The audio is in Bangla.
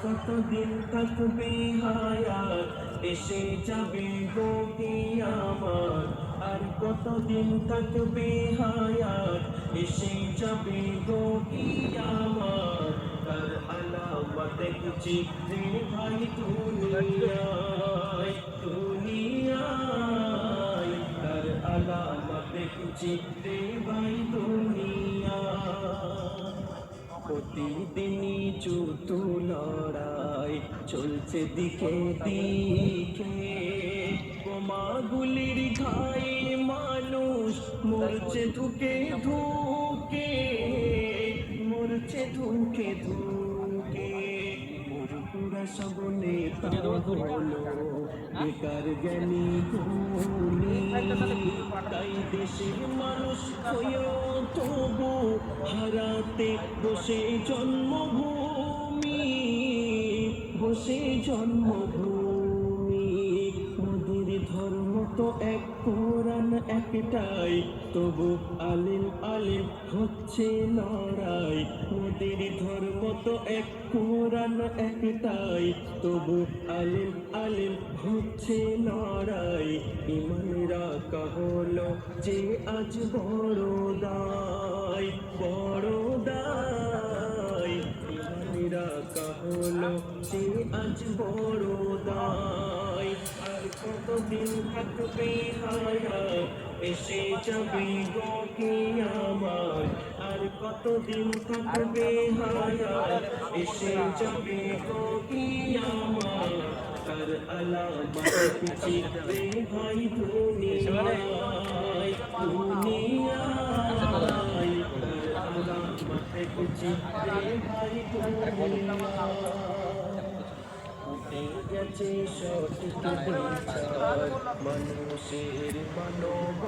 কতদিন থাকবে হায়াত, এসে যাবে গো কিয়ামত। আর কতদিন থাকবে হায়াত, এসে যাবে গো কিয়ামত। তার আলামত দেখছি রে ভাই দুনিয়ায়, দুনিয়ায় তার আলামত দেখছি রে ভাই দুনিয়ায়। প্রতিদিনই চুতু লড়াই চলছে দিকে দিকে, বোমাগুলির ঘায়ে মানুষ মরছে ধুকে ধুকে, মরছে ধুকে ধুকে। পুরা সব নেতা হলো বেকার জ্ঞানী গুণী, তাই দেশের মানুষ হয়েও তবু হারাতে বসে জন্মভূমি, বসে জন্মভূমি। মোদের ধর্ম তো এক, কোরআন একটাই, তবু আলিম আলিম হচ্ছে লড়াই। মোদের ধর্ম তো এক, কোরআন একটাই, তবু আলিম আলিম হচ্ছে লড়াই। ইমান রাখা হলো যে আজ বড় দায়, বড় দায়। ইমান রাখা হলো যে আজ বড় দায়। আর কতদিন থাকবে হায়াত, এসে যাবে গো কিয়ামত। আর কতদিন থাকবে হায়াত, এসে যাবে গো কিয়ামত। তার আলামত দেখছি রে ভাই দুনিয়ায়, দুনিয়ায় তার আলামত দেখছি রে ভাই দুনিয়ায়। উঠে গেছে সঠিক বিচার, মানুষের মানব